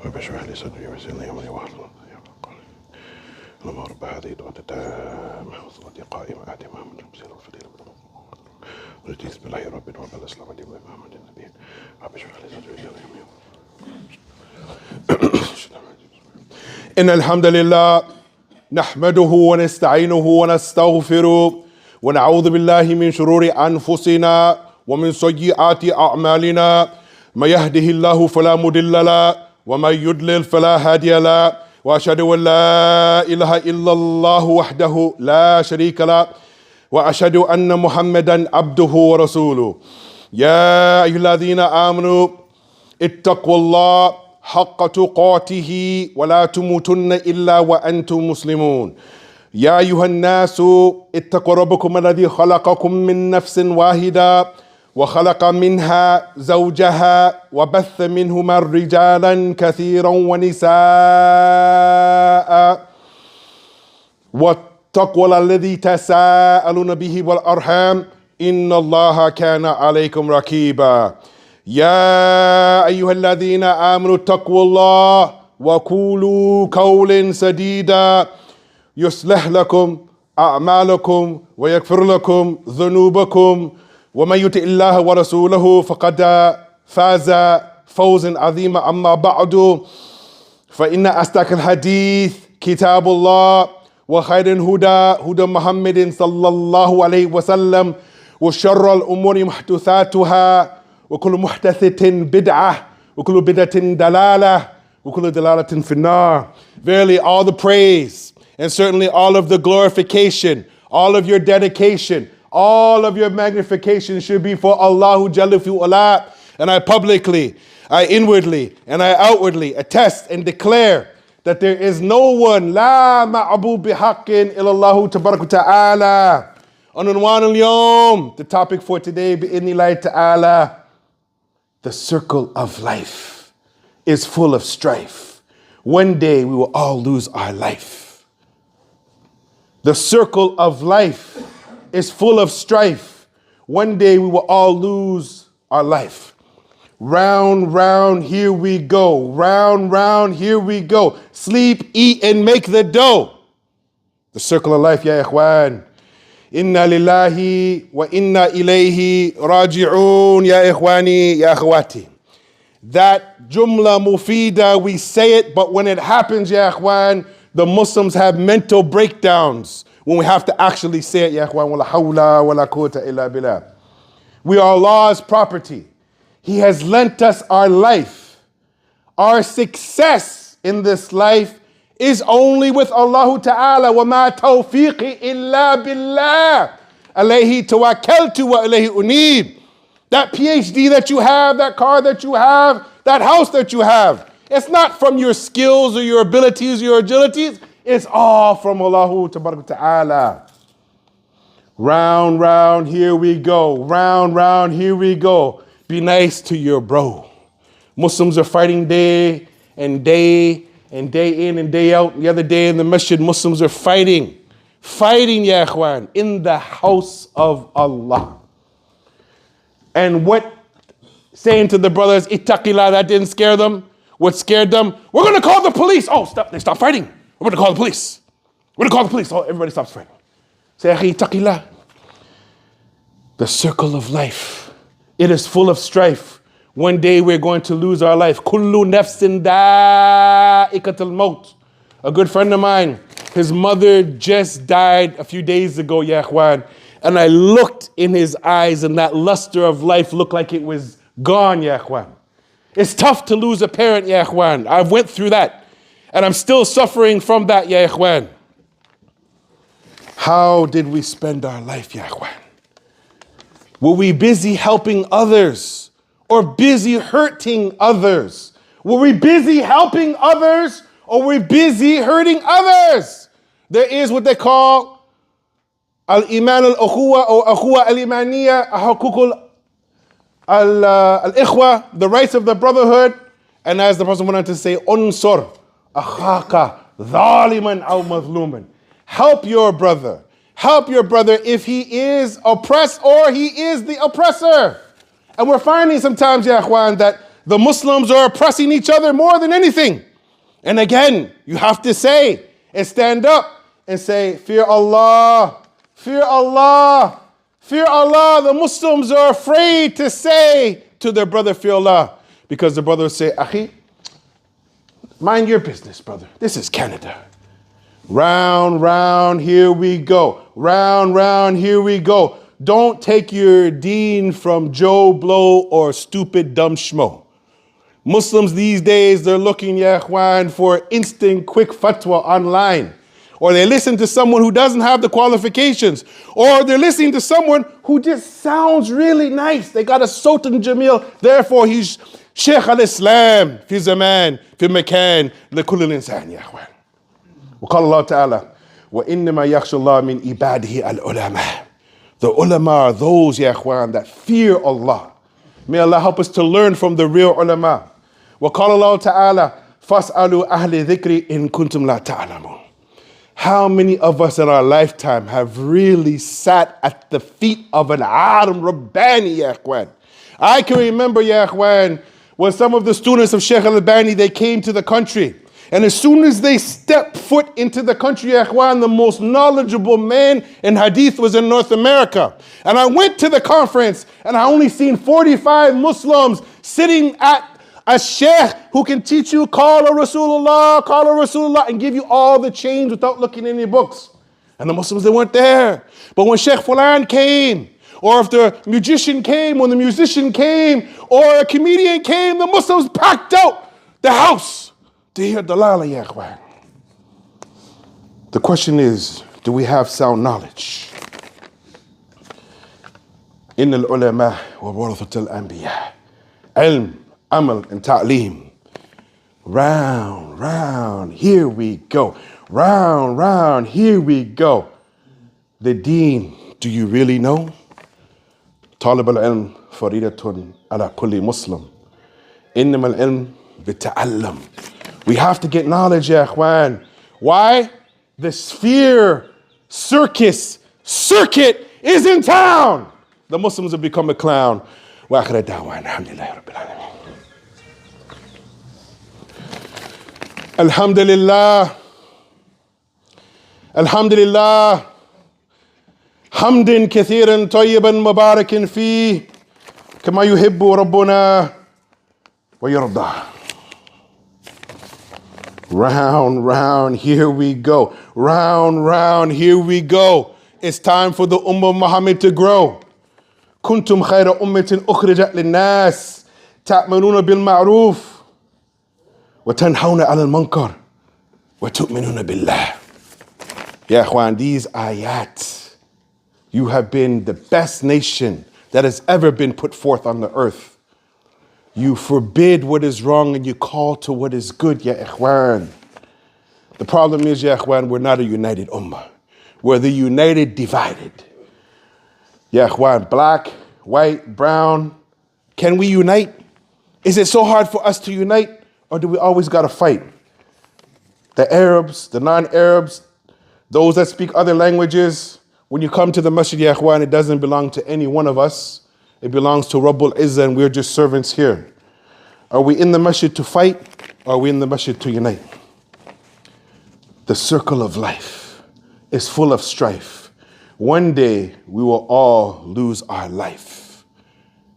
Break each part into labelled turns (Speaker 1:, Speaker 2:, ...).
Speaker 1: رب اشرح لي صدري ويسر لي امري واحلل عقدة من لساني. اللهم رب هذه الدعوة التامة والصلاة قائمة آت محمد المسير والفضيلة والجيس بالله ربنا وبال الاسلام دين محمد النبي. رب اشرح لي صدري ويسر لي امري. إن الحمد لله نحمده ونستعينه ونستغفره ونعوذ بالله من شرور أنفسنا ومن سيئات أعمالنا. من يهده الله فلا مضل له ومن يضلل فلا هادي له وأشهد أن لا إله إلا الله وحده لا شريك له وأشهد أن محمدا عبده ورسوله. يا أيها الذين آمنوا اتقوا الله حق تقاته ولا تموتن إلا وأنتم مسلمون. يا أيها الناس اتقوا ربكم الذي خلقكم من نفس واحدة وخلق منها زوجها وبث منهما رجالا كثيرا ونساء واتقوا الذي تساءلون به والأرحام إن الله كان عليكم رقيبا. يا أيها الذين آمنوا اتقوا الله وقولوا قولا سديدا يصلح لكم أعمالكم ويغفر لكم ذنوبكم ومن يطع الله ورسوله فقد فاز فوزا عظيما. أما بعد فإن أصدق الحديث كتاب الله وخير الهدى هدى محمد صلى الله عليه وسلم وشر الأمور محدثاتها وكل محدثة بدعة وكل بدعة دلالة وكل دلالة في النار. Verily all the praise and certainly all of the glorification, all of your dedication, all of your magnification should be for Allahu Jalla fi'ala. And I publicly, I inwardly, and I outwardly attest and declare that there is no one la ma'abu bihaqqin illallahu tabarak ta'ala. Unwan al-yawm, the topic for today, bi'idhnillahi ta'ala. The circle of life is full of strife. One day we will all lose our life. The circle of life is full of strife. One day we will all lose our life. Round, round, here we go. Round, round, here we go. Sleep, eat, and make the dough. The circle of life, ya ikhwan. Inna lillahi wa inna ilayhi raji'un, ya ikhwani, ya akhwati. That jumla mufida, we say it, but when it happens, ya ikhwan, the Muslims have mental breakdowns when we have to actually say it, ya ikhwan. Wala hawla wala quwwata illa billah. We are Allah's property. He has lent us our life. Our success in this life is only with Allah Ta'ala. وَمَا تَوْفِيقِ إِلَّا بِاللَّهِ عَلَيْهِ تَوَكَّلْتُ وَإِلَيْهِ أُنِيبُ. That PhD that you have, that car that you have, that house that you have, it's not from your skills or your abilities or your agilities. It's all from Allah Ta'ala. Round, round, here we go. Round, round, here we go. Be nice to your bro. Muslims are fighting day and day and day in and day out. The other day in the masjid, Muslims are fighting, ya ikhwan, in the house of Allah. And what saying to the brothers, ittaqillah, that didn't scare them. What scared them? We're going to call the police. Oh, stop! They stop fighting. We're going to call the police. We're going to call the police. Oh, everybody stops fighting. Say, akhi, ittaqillah. The circle of life, it is full of strife. One day we're going to lose our life. Kullu nafsin da'ikatul maut. A good friend of mine, his mother just died a few days ago, ya ikhwan. And I looked in his eyes and that luster of life looked like it was gone, ya ikhwan. It's tough to lose a parent, ya ikhwan. I've went through that. And I'm still suffering from that, ya ikhwan. How did we spend our life, ya ikhwan? Were we busy helping others or busy hurting others? Were we busy helping others or were we busy hurting others? There is what they call al-iman al-ukhuwa or akhuwa al-imaniya, hukuk al-ikhwa, the rights of the brotherhood. And as the Prophet went on to say, unsur akhaka dhaliman aw mazluman. Help your brother. Help your brother if he is oppressed or he is the oppressor. And we're finding sometimes, ya ikhwan, that The Muslims are oppressing each other more than anything. And again, you have to say and stand up and say, fear Allah, fear Allah, fear Allah. The Muslims are afraid to say to their brother, fear Allah, because the brother will say, Akhi, mind your business, brother. This is Canada. Round, round, here we go. Round, round, here we go. Don't take your deen from Joe Blow or stupid dumb schmo. Muslims these days, they're looking, ya ikhwan, for instant, quick fatwa online. Or they listen to someone who doesn't have the qualifications. Or they're listening to someone who just sounds really nice. They got a Sultan Jamil, therefore he's Sheikh al-Islam, fi zaman, fi makan, لكل الإنسان يا ikhwan. وقال الله تعالى وإنما يخشى الله من عباده العلماء. The ulama are those, ya ikhwan, that fear Allah. May Allah help us to learn from the real ulama. وقال الله تعالى فاسألوا أهل ذكر إن كنتم لا تعلمون. How many of us in our lifetime have really sat at the feet of an alim Rabbani, ya ikhwan? I can remember, ya ikhwan, when some of the students of Sheikh al-Albani, they came to the country. And as soon as they stepped foot into the country, ya ikhwan, the most knowledgeable man in hadith was in North America. And I went to the conference and I only seen 45 Muslims sitting at a sheikh who can teach you Qala Rasulullah, and give you all the change without looking in your books. And the Muslims, they weren't there. But when Sheikh Fulan came, or if the musician came, when the musician came, or a comedian came, the Muslims packed out the house to hear Dalala, ya ikhwan. The question is, do we have sound knowledge? Inna al-ulama wa warathatul anbiya. Ilm, amal, and ta'leem. Round, round, here we go. Round, round, here we go. The deen, do you really know? Talib al-ilm faridatun ala kulli muslim. Innama al-ilm bita'allam. We have to get knowledge, ya ikhwan. Why? The sphere circuit is in town. The Muslims have become a clown. Wa akhir da'wan, alhamdulillahi rabbil alamin. Alhamdulillah. Alhamdulillah. Hamdin kathiran tayyiban mubarakin fi kama yuhibbu rabbuna wa yardah. Round, round, here we go. Round, round, here we go. It's time for the Ummah of Muhammad to grow. Kuntum khayra ummatin ukhrijat linnas ta'manuna bil ma'ruf wa tanhawna 'anil munkar wa tu'minuna billah. Ya ikhwan, these ayat, you have been the best nation that has ever been put forth on the earth. You forbid what is wrong and you call to what is good, ya ikhwan. The problem is, ya ikhwan, we're not a united ummah. We're the united divided. Ya ikhwan, black, white, brown, can we unite? Is it so hard for us to unite, or do we always got to fight? The Arabs, the non-Arabs, those that speak other languages, when you come to the masjid, ya ikhwan, it doesn't belong to any one of us. It belongs to Rabbul Izzah, and we're just servants here. Are we in the masjid to fight, or are we in the masjid to unite? The circle of life is full of strife. One day we will all lose our life.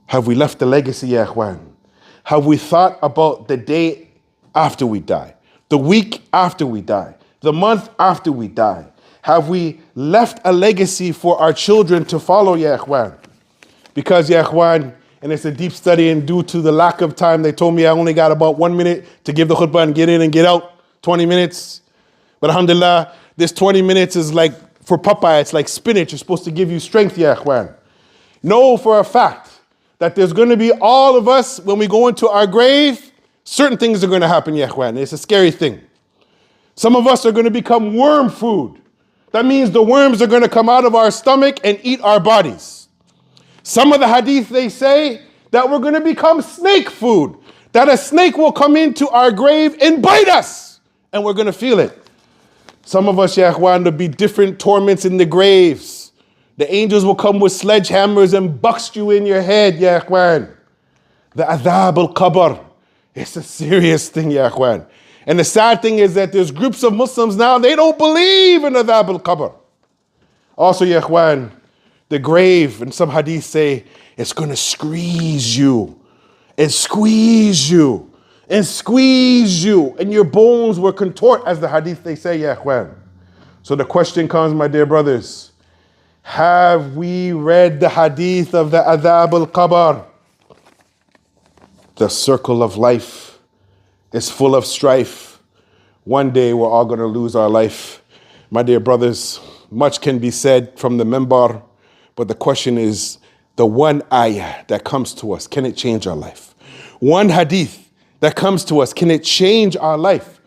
Speaker 1: Have we left a legacy, ya ikhwan? Have we thought about the day after we die, the week after we die, the month after we die? Have we left a legacy for our children to follow, ya ikhwan? Because, ya ikhwan, and it's a deep study, and due to the lack of time, they told me I only got about 1 minute to give the khutbah and get in and get out, 20 minutes. But alhamdulillah, this 20 minutes is like, for Popeye, it's like spinach. It's supposed to give you strength, ya ikhwan. Know for a fact that there's going to be all of us, when we go into our grave, certain things are going to happen, ya ikhwan. It's a scary thing. Some of us are going to become worm food. That means the worms are going to come out of our stomach and eat our bodies. Some of the hadith, they say that we're going to become snake food, that a snake will come into our grave and bite us, and we're going to feel it. Some of us, ya ikhwan, will be different torments in the graves. The angels will come with sledgehammers and bust you in your head, ya ikhwan. The adhab al-qabr. It's a serious thing, ya akhwan. And the sad thing is that there's groups of Muslims now, they don't believe in adhab al-qabr. Also, ya akhwan, the grave, and some hadiths say, it's going to squeeze you and squeeze you and squeeze you, and your bones will contort, as the hadith they say, ya akhwan. So the question comes, my dear brothers, have we read the hadith of the adhab al-qabr? The circle of life is full of strife. One day we're all going to lose our life. My dear brothers, much can be said from the minbar, but the question is, the one ayah that comes to us, can it change our life? One hadith that comes to us, can it change our life?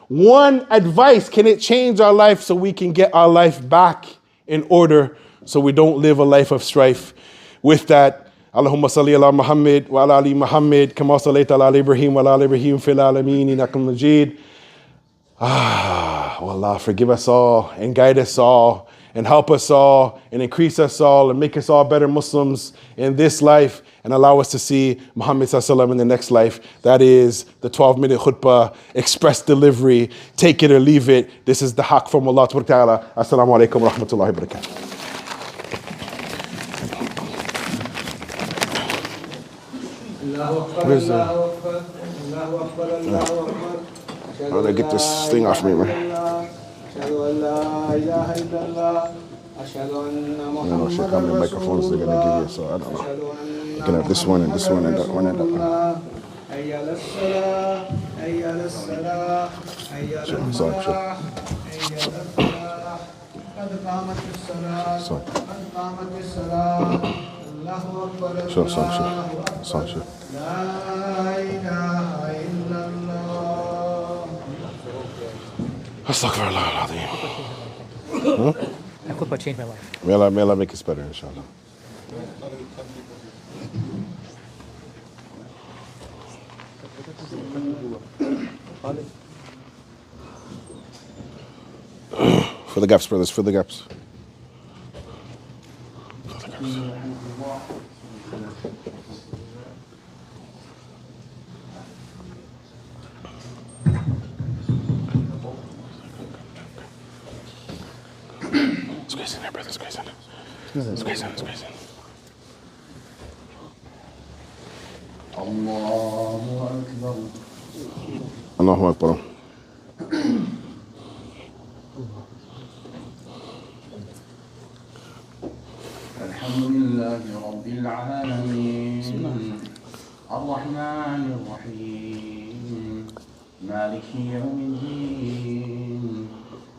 Speaker 1: One advice, can it change our life so we can get our life back in order so we don't live a life of strife? With that, Allahumma salli ala Muhammad wa ala ali Muhammad kama sallaita ala Ibrahim wa ala Ibrahim fil alameen innaka Majid. Oh Allah, forgive us all and guide us all and help us all and increase us all and make us all better Muslims in this life and allow us to see Muhammad sallallahu in the next life. That is the 12-minute khutbah, express delivery, take it or leave it. This is the haqq from Allah ta'ala. Assalamu alaikum wa rahmatullahi wa barakatuh. Where's the... How do I get this thing off me, man? I don't know, shit, how many microphones they're going to give you, so I don't know. You can have this one and this one and that one and that one. Sure, sorry, sure. Sure, sure, sure. Astaghfirullah al-Azim.
Speaker 2: That khutbah changed my life.
Speaker 1: May Allah make it better, inshallah. For the gaps, brothers, for the gaps. For the gaps. Squeeze in there, brother, squeeze in. Squeeze in. Allahu Akbar.
Speaker 3: Alhamdulillah Rabbil Alameen. Ar-Rahman Ar-Rahim. Maliki Yawmiddin.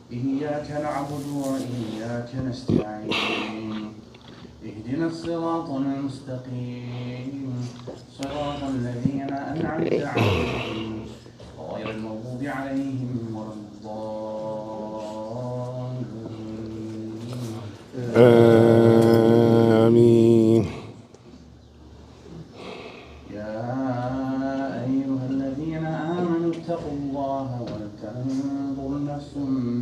Speaker 3: إياك نعبد وإياك نستعين اهدنا الصراط المستقيم صراط الذين أنعمت عليهم غير المغضوب عليهم ولا الضالين
Speaker 1: آمين.
Speaker 3: يا أيها الذين آمنوا اتقوا الله ولتنظر نفس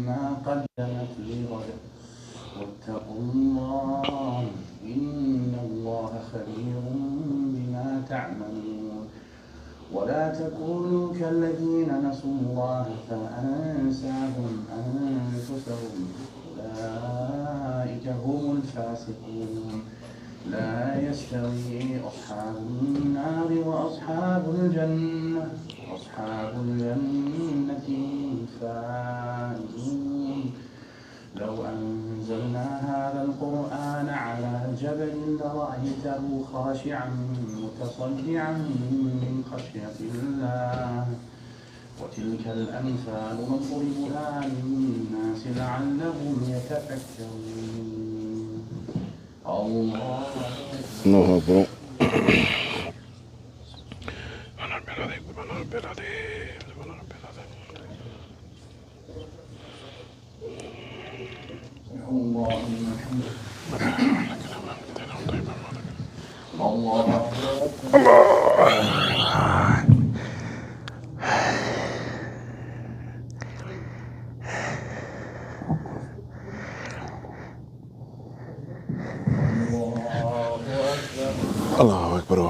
Speaker 3: ما قدمت لغد واتقوا الله إن الله خبير بما تعملون ولا تكونوا كالذين نسوا الله فأنساهم أنفسهم أولئك هم الفاسقون لا يستوي أصحاب النار وأصحاب الجنة فائزون لو أنزلنا هذا القرآن على جبل لرأيته خاشعا متصدعا من خشية الله وتلك الأمثال نضربها للناس لعلهم يتفكرون الله أكبر اللهم الحمد الله
Speaker 1: Allahu Akbar.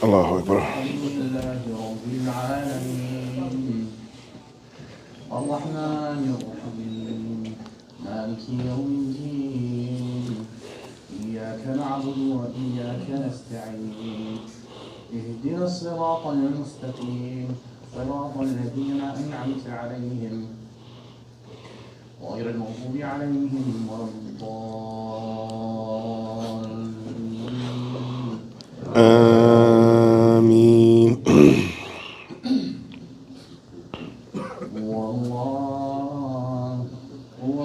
Speaker 1: الله أكبر.
Speaker 3: الحمد لله رب العالمين الرحمن الرحيم مالك يوم الدين إياك نعبد وإياك نستعين اهدنا الصراط المستقيم صراط الذين أنعمت عليهم غير المغضوب عليهم ولا الضالين.
Speaker 1: آمين.
Speaker 3: هو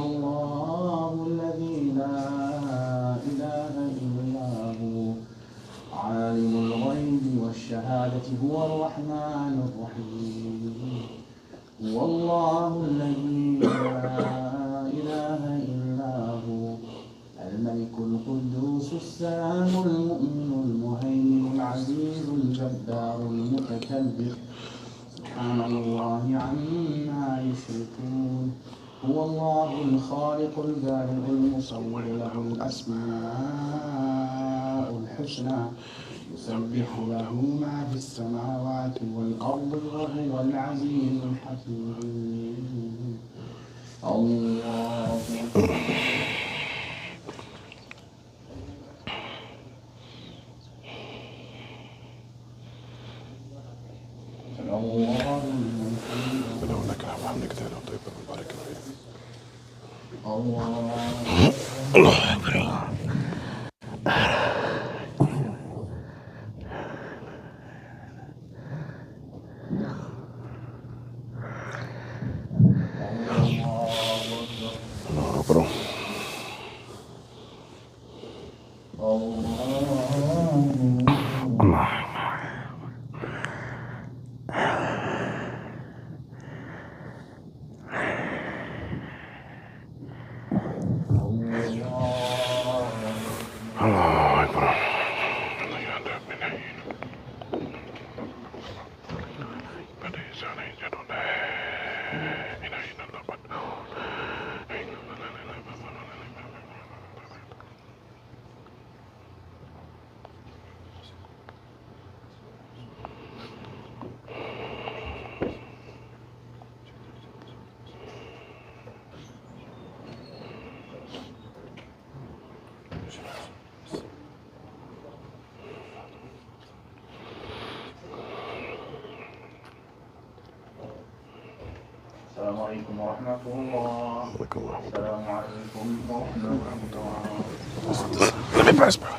Speaker 3: الله الذي لا إله إلا هو عالم الغيب والشهادة هو الرحمن الرحيم. هو الله الذي لا إله إلا هو الملك القدوس السلام المؤمن المهيمن العزيز الجبار المتكبر سبحان الله عما يشركون. هو الله الخالق البارئ المصور له الأسماء الحسنى يسبح له ما في السماوات والأرض وهو العزيز الحكيم. الله
Speaker 1: لك الحمد كثيرا طيبا مباركا فيه.
Speaker 3: الله
Speaker 1: أكبر. الله أكبر.
Speaker 3: السلام عليكم ورحمة الله. السلام عليكم ورحمة الله.
Speaker 1: Let me pass, bro.